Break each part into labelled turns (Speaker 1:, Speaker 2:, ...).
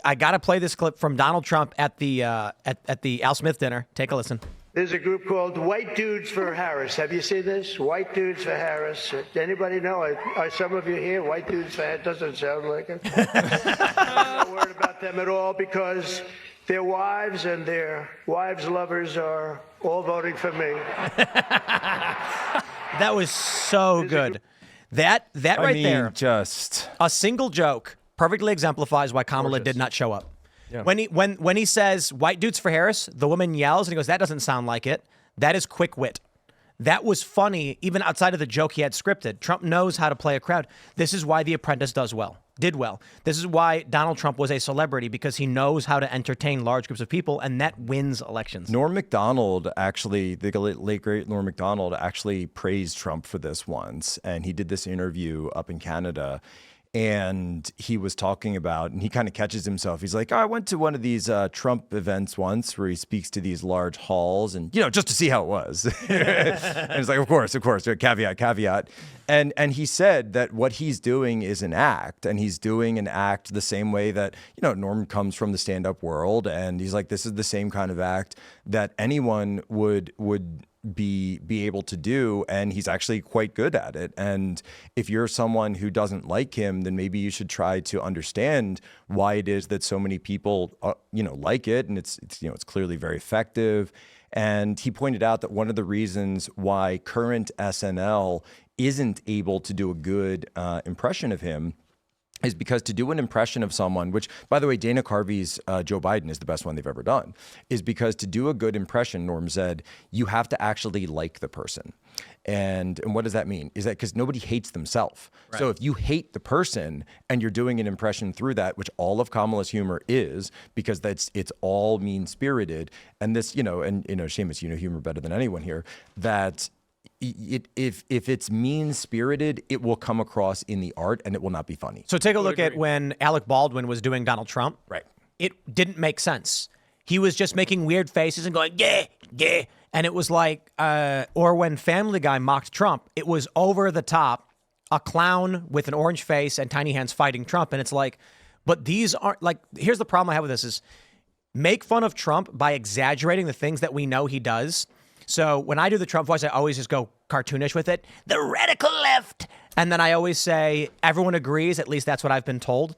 Speaker 1: I got to play this clip from Donald Trump at the at the Al Smith dinner. Take a listen.
Speaker 2: There's a group called White Dudes for Harris. Have you seen this? White Dudes for Harris. Anybody know? Are some of you here? White Dudes for Harris? Doesn't sound like it. I'm not worried about them at all because their wives and their wives' lovers are all voting for me.
Speaker 1: That was so good. That right there,
Speaker 3: just
Speaker 1: a single joke perfectly exemplifies why Kamala did not show up. Yeah. When he says white dudes for Harris, the woman yells and he goes, "That doesn't sound like it." That is quick wit. That was funny, even outside of the joke he had scripted. Trump knows how to play a crowd. This is why The Apprentice did well. This is why Donald Trump was a celebrity, because he knows how to entertain large groups of people, and that wins elections.
Speaker 3: Norm Macdonald, actually, the late great Norm Macdonald, actually praised Trump for this once, and he did this interview up in Canada. And he was talking about, and he kind of catches himself. He's like, I went to one of these Trump events once where he speaks to these large halls and, just to see how it was. And he's like, of course, caveat. And he said that what he's doing is an act, and he's doing an act the same way that, Norm comes from the stand-up world. And he's like, this is the same kind of act that anyone would be able to do, and he's actually quite good at it. And if you're someone who doesn't like him, then maybe you should try to understand why it is that so many people like it, and it's clearly very effective. And he pointed out that one of the reasons why current SNL isn't able to do a good impression of him is because to do an impression of someone, which, by the way, Dana Carvey's Joe Biden is the best one they've ever done, is because to do a good impression, Norm said, you have to actually like the person. And what does that mean? Is that because nobody hates themselves. Right. So if you hate the person and you're doing an impression through that, which all of Kamala's humor is, because it's all mean-spirited, and this, Seamus, humor better than anyone here, that if it's mean-spirited, it will come across in the art and it will not be funny.
Speaker 1: So take a look at when Alec Baldwin was doing Donald Trump.
Speaker 3: Right.
Speaker 1: It didn't make sense. He was just making weird faces and going, yeah. And it was like, or when Family Guy mocked Trump, it was over the top, a clown with an orange face and tiny hands fighting Trump. And it's like, but these aren't like, here's the problem I have with this is make fun of Trump by exaggerating the things that we know he does. So when I do the Trump voice, I always just go cartoonish with it. The radical left. And then I always say, everyone agrees. At least that's what I've been told.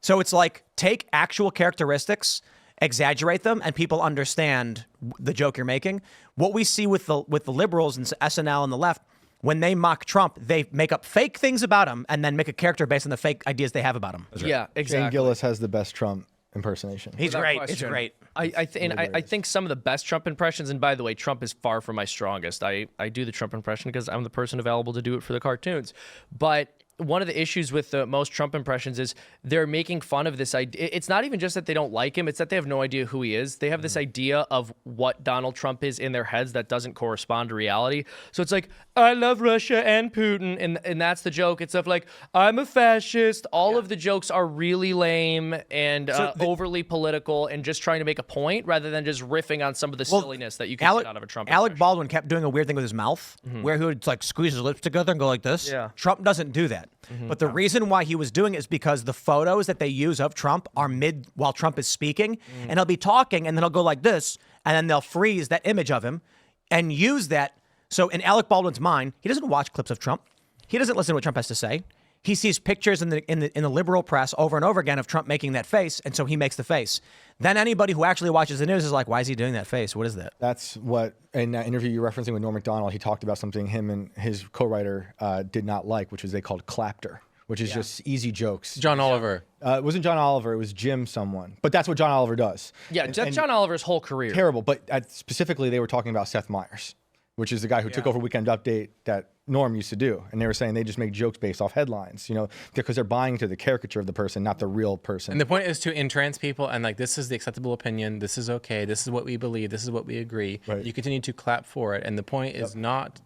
Speaker 1: So it's like, take actual characteristics, exaggerate them, and people understand the joke you're making. What we see with the liberals and SNL and the left, when they mock Trump, they make up fake things about him and then make a character based on the fake ideas they have about him.
Speaker 4: Right. Yeah, exactly.
Speaker 5: Shane Gillis has the best Trump impersonation.
Speaker 1: He's great. Question. It's great.
Speaker 4: I think some of the best Trump impressions, and by the way, Trump is far from my strongest. I do the Trump impression because I'm the person available to do it for the cartoons. But one of the issues with the most Trump impressions is they're making fun of this idea. It's not even just that they don't like him. It's that they have no idea who he is. They have this idea of what Donald Trump is in their heads that doesn't correspond to reality. So it's like, I love Russia and Putin. And that's the joke. It's stuff like, I'm a fascist. All of the jokes are really lame and overly political and just trying to make a point rather than just riffing on some of the silliness that you can get out of a Trump
Speaker 1: Alec Baldwin kept doing a weird thing with his mouth where he would like squeeze his lips together and go like this.
Speaker 4: Yeah.
Speaker 1: Trump doesn't do that. But the reason why he was doing it is because the photos that they use of Trump are mid while Trump is speaking, and he'll be talking, and then he'll go like this, and then they'll freeze that image of him and use that. So in Alec Baldwin's mind, he doesn't watch clips of Trump. He doesn't listen to what Trump has to say. He sees pictures in the liberal press over and over again of Trump making that face, and so he makes the face. Then anybody who actually watches the news is like, why is he doing that face? What is that?
Speaker 5: That's what, in that interview you're referencing with Norm Macdonald, he talked about something him and his co-writer did not like, which was they called Clapter, which is just easy jokes.
Speaker 6: John Oliver.
Speaker 5: It wasn't John Oliver, it was Jim someone. But that's what John Oliver does.
Speaker 4: Yeah, that's John Oliver's whole career.
Speaker 5: Terrible, but specifically they were talking about Seth Meyers, which is the guy who took over Weekend Update that Norm used to do. And they were saying they just make jokes based off headlines, because they're buying into the caricature of the person, not the real person.
Speaker 6: And the point is to entrance people and like, this is the acceptable opinion. This is okay. This is what we believe. This is what we agree.
Speaker 5: Right.
Speaker 6: You continue to clap for it. And the point is not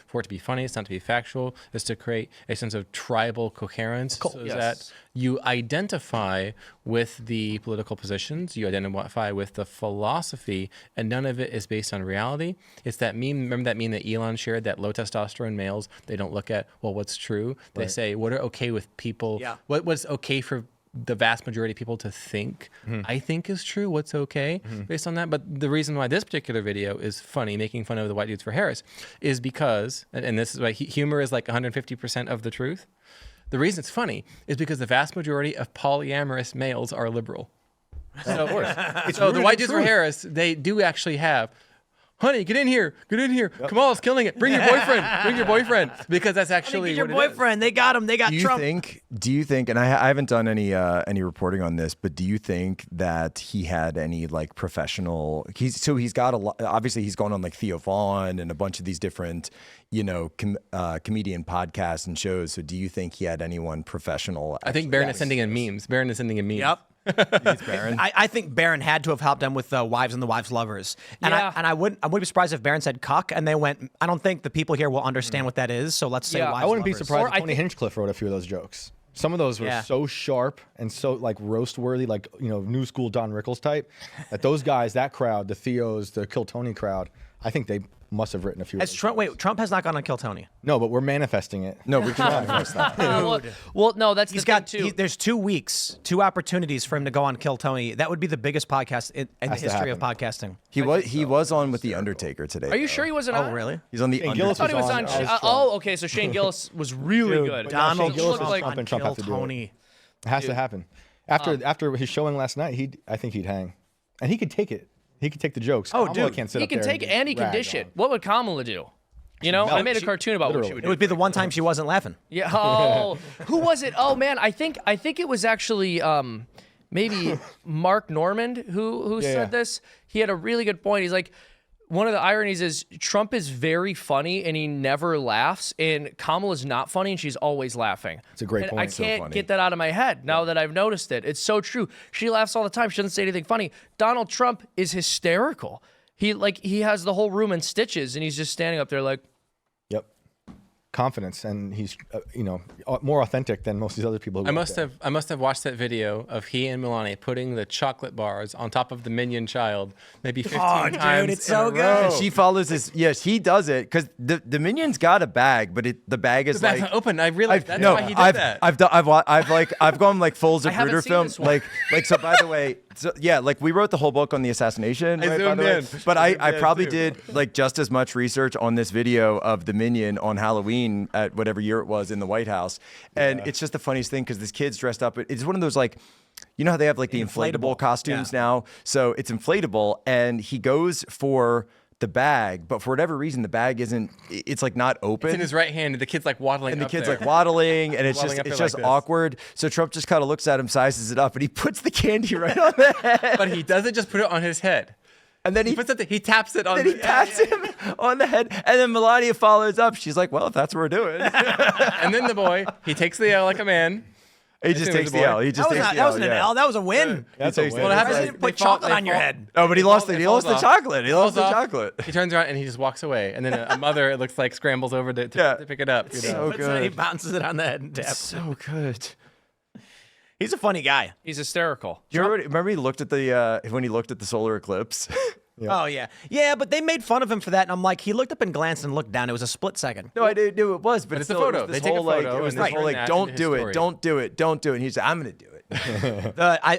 Speaker 6: for it to be funny. It's not to be factual. It's to create a sense of tribal coherence that you identify with the political positions, you identify with the philosophy, and none of it is based on reality. It's that meme, remember that meme that Elon shared, that low testosterone males, they don't look at, what's true? They say, what are okay with people?
Speaker 1: Yeah.
Speaker 6: What's okay for the vast majority of people to think I think is true, what's okay based on that. But the reason why this particular video is funny, making fun of the white dudes for Harris, is because, and this is why humor is like 150% of the truth. The reason it's funny is because the vast majority of polyamorous males are liberal. So, so the white dudes for Harris, they do actually have, honey, get in here. Kamal's killing it. Bring your boyfriend. Because that's actually
Speaker 1: Get your
Speaker 6: what it is.
Speaker 1: boyfriend. They got him. They got Trump.
Speaker 3: Do you think, and I haven't done any reporting on this, but do you think that he had any like professional, he's got a lot, obviously he's gone on like Theo Vaughn and a bunch of these different, comedian podcasts and shows. So do you think he had anyone professional?
Speaker 6: I think Barron is sending in memes.
Speaker 1: Yep.
Speaker 3: Barron?
Speaker 1: I think Barron had to have helped them with the wives and the wives' lovers. And I wouldn't be surprised if Barron said cuck and they went, I don't think the people here will understand what that is. So let's say wives
Speaker 5: I wouldn't be
Speaker 1: lovers.
Speaker 5: surprised if Tony Hinchcliffe wrote a few of those jokes. Some of those were so sharp and so like roast worthy, like new school Don Rickles type, that those guys, that crowd, the Theos, the Kill Tony crowd, I think they must have written a few.
Speaker 1: Trump has not gone on Kill Tony.
Speaker 5: No, but we're manifesting it.
Speaker 3: No, we can manifest that.
Speaker 4: well, no, that's
Speaker 1: He's
Speaker 4: the
Speaker 1: got
Speaker 4: thing too.
Speaker 1: there's 2 weeks, 2 opportunities for him to go on Kill Tony. That would be the biggest podcast in the history of podcasting.
Speaker 3: He was on with the Undertaker today.
Speaker 4: Are you sure he wasn't on?
Speaker 1: Oh, really?
Speaker 3: He's on the
Speaker 5: Shane
Speaker 3: Undertaker.
Speaker 5: Gillis
Speaker 4: I thought he was on.
Speaker 5: as Trump.
Speaker 4: Okay, so Shane Gillis was really good.
Speaker 1: Donald
Speaker 5: Shane Gillis
Speaker 1: Trump
Speaker 5: is Trump
Speaker 1: on
Speaker 5: and Trump
Speaker 1: Kill
Speaker 5: have to do it.
Speaker 1: Tony.
Speaker 5: It has to happen. After his showing last night, I think he'd hang, and he could take it. He could take the jokes.
Speaker 1: Oh,
Speaker 5: Kamala
Speaker 1: dude.
Speaker 5: can't sit
Speaker 4: He
Speaker 5: up
Speaker 4: can
Speaker 5: there
Speaker 4: take it and he can
Speaker 5: rag
Speaker 4: dish
Speaker 5: on
Speaker 4: it. What would Kamala do? I made a cartoon about what she would
Speaker 1: It
Speaker 4: do.
Speaker 1: would be the one time she wasn't laughing.
Speaker 4: Yeah. Oh, who was it? Oh man, I think it was actually maybe Mark Normand who said this. He had a really good point. He's like, one of the ironies is Trump is very funny and he never laughs, and Kamala's not funny and she's always laughing.
Speaker 5: It's a great
Speaker 4: And
Speaker 5: point.
Speaker 4: I can't get that out of my head now that I've noticed it. It's so true. She laughs all the time. She doesn't say anything funny. Donald Trump is hysterical. He has the whole room in stitches and he's just standing up there like,
Speaker 5: Yep. Confidence, and he's more authentic than most of these other people. Who
Speaker 6: I must have watched that video of he and Melania putting the chocolate bars on top of the minion child maybe 15 times.
Speaker 1: Dude, it's so
Speaker 6: in a
Speaker 1: good.
Speaker 6: row.
Speaker 3: And she follows his. Yes, he does it because the minion's got a bag, but the bag is
Speaker 6: The bag's
Speaker 3: like
Speaker 6: not open. I realized that's why he did that.
Speaker 3: I've gone like full
Speaker 4: haven't
Speaker 3: Zapruder
Speaker 4: seen
Speaker 3: film.
Speaker 4: this one.
Speaker 3: Like so. By the way, like we wrote the whole book on the assassination.
Speaker 6: I
Speaker 3: right, by
Speaker 6: zoomed
Speaker 3: the way.
Speaker 6: in.
Speaker 3: But
Speaker 6: I zoomed
Speaker 3: I
Speaker 6: in,
Speaker 3: probably
Speaker 6: too.
Speaker 3: did like just as much research on this video of the minion on Halloween at whatever year it was in the White House, and it's just the funniest thing because this kid's dressed up. It's one of those like. You know how they have like the inflatable costumes now? So it's inflatable, and he goes for the bag, but for whatever reason, the bag it's like not open.
Speaker 6: It's in his right hand, and the kid's like waddling
Speaker 3: And the
Speaker 6: up
Speaker 3: kid's
Speaker 6: there.
Speaker 3: like waddling, and it's
Speaker 6: Waddling up
Speaker 3: just
Speaker 6: there like this.
Speaker 3: awkward. So Trump just kind of looks at him, sizes it up, and he puts the candy right on the head.
Speaker 6: But he doesn't just put it on his head.
Speaker 3: And then
Speaker 6: He puts it. He taps it on.
Speaker 3: then he pats him on the head, and then Melania follows up. She's like, "Well, if that's what we're doing,"
Speaker 6: And then the boy, he takes the L like a man.
Speaker 3: he just
Speaker 6: It was
Speaker 3: takes
Speaker 6: a
Speaker 3: the
Speaker 6: boy.
Speaker 3: L. He just takes the
Speaker 1: That
Speaker 3: L.
Speaker 1: wasn't an L. That was a win.
Speaker 5: That's a win.
Speaker 6: Well, it happens.
Speaker 1: President
Speaker 6: They
Speaker 1: put
Speaker 6: fall-
Speaker 1: chocolate
Speaker 6: they
Speaker 1: on your
Speaker 6: fall-
Speaker 1: head.
Speaker 3: Oh, but he lost it. He lost the
Speaker 6: falls off.
Speaker 3: chocolate. He lost the
Speaker 6: Falls off.
Speaker 3: chocolate.
Speaker 6: He turns around and he just walks away. And then a mother, it looks like, scrambles over to pick it up. You know?
Speaker 3: So
Speaker 1: He
Speaker 3: good.
Speaker 1: bounces it on the head and taps.
Speaker 3: So good.
Speaker 1: He's a funny guy.
Speaker 4: he's hysterical.
Speaker 3: Do you remember he looked at when he looked at the solar eclipse?
Speaker 1: Oh yeah, yeah. But they made fun of him for that, and I'm like, he looked up and glanced and looked down. It was a split second.
Speaker 3: No, I didn't know it was, but
Speaker 6: it's
Speaker 3: still,
Speaker 6: a photo.
Speaker 3: It was this
Speaker 6: They take a
Speaker 3: whole, like,
Speaker 6: photo
Speaker 3: it was
Speaker 6: and
Speaker 3: this
Speaker 6: they
Speaker 3: whole
Speaker 6: turn
Speaker 3: like,
Speaker 6: that
Speaker 3: don't
Speaker 6: into
Speaker 3: do
Speaker 6: his
Speaker 3: it,
Speaker 6: story.
Speaker 3: don't do it, don't do it. And he's like, I'm gonna do it.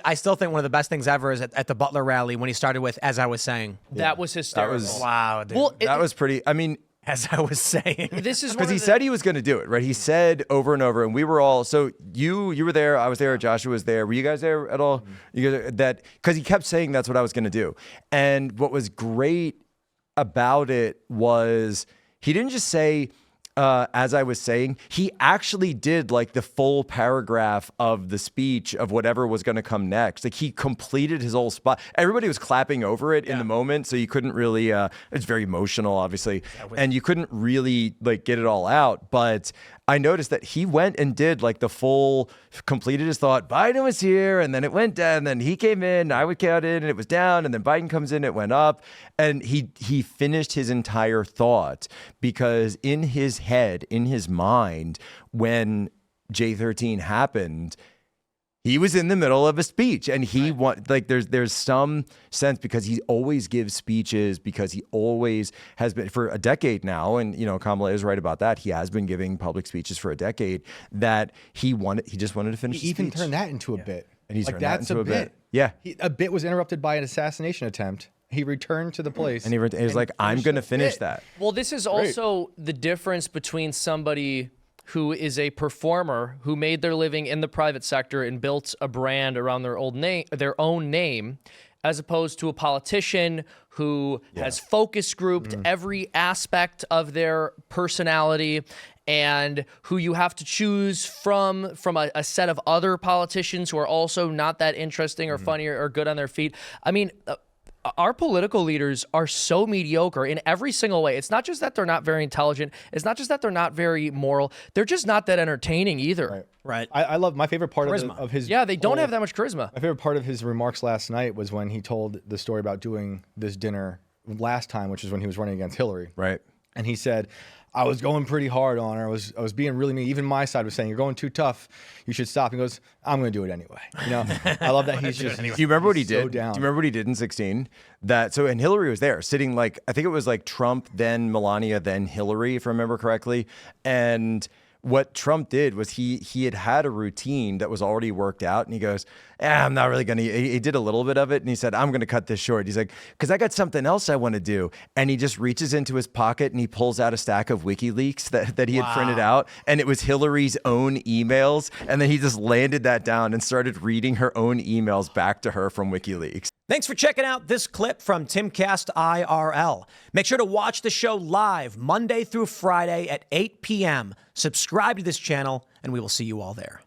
Speaker 1: I still think one of the best things ever is at the Butler rally when he started with "As I was saying."
Speaker 4: That was hysterical.
Speaker 3: was-
Speaker 1: Wow, dude.
Speaker 4: Well,
Speaker 3: That was pretty. I mean,
Speaker 1: as I was saying.
Speaker 4: this is one
Speaker 3: because he
Speaker 4: of the-
Speaker 3: said he was going to do it, right? He said over and over, and we were all. So you were there, I was there, Joshua was there. Were you guys there at all? You guys that because he kept saying that's what I was going to do, and what was great about it was he didn't just say. As I was saying, he actually did like the full paragraph of the speech of whatever was going to come next. Like he completed his whole spot. Everybody was clapping over it in the moment, so you couldn't really. It's very emotional, obviously, and you couldn't really like get it all out. But I noticed that he went and did like the full, completed his thought. Biden was here, and then it went down. And then he came in. I would count in, and it was down. And then Biden comes in, it went up, and he finished his entire thought because in his head, in his mind, when J13 happened, he was in the middle of a speech, and he like there's some sense because he always gives speeches because he always has been for a decade now, and Kamala is right about that. He has been giving public speeches for a decade. That he just wanted to finish.
Speaker 5: He
Speaker 3: the
Speaker 5: even
Speaker 3: speech.
Speaker 5: turned that into a bit.
Speaker 3: And he's
Speaker 5: like,
Speaker 3: turned that
Speaker 5: that's
Speaker 3: into
Speaker 5: a bit.
Speaker 3: Yeah.
Speaker 5: A bit was interrupted by an assassination attempt. He returned to the place.
Speaker 3: And he was like, I'm going to finish that.
Speaker 4: Well, this is also the difference between somebody who is a performer who made their living in the private sector and built a brand around their own name, as opposed to a politician who has focus grouped every aspect of their personality, and who you have to choose from a set of other politicians who are also not that interesting or funny or good on their feet. I mean, our political leaders are so mediocre in every single way. It's not just that they're not very intelligent. It's not just that they're not very moral. They're just not that entertaining either.
Speaker 1: Right.
Speaker 5: I love my favorite part of his.
Speaker 4: Yeah, they don't have that much charisma.
Speaker 5: My favorite part of his remarks last night was when he told the story about doing this dinner last time, which is when he was running against Hillary.
Speaker 3: Right.
Speaker 5: And he said, I was going pretty hard on her. I was being really mean. Even my side was saying, you're going too tough. You should stop. He goes, I'm going to do it anyway. You know, I love that he's just.
Speaker 3: Do you remember what he did?
Speaker 5: So down.
Speaker 3: Do you remember what he did in 2016? And Hillary was there sitting like, I think it was like Trump, then Melania, then Hillary, if I remember correctly. And what Trump did was he had a routine that was already worked out, and he goes, I'm not really going to, he did a little bit of it, and he said, I'm going to cut this short. He's like, because I got something else I want to do. And he just reaches into his pocket and he pulls out a stack of WikiLeaks that he had printed out, and it was Hillary's own emails. And then he just landed that down and started reading her own emails back to her from WikiLeaks.
Speaker 1: Thanks for checking out this clip from Timcast IRL. Make sure to watch the show live Monday through Friday at 8 p.m. Subscribe to this channel, and we will see you all there.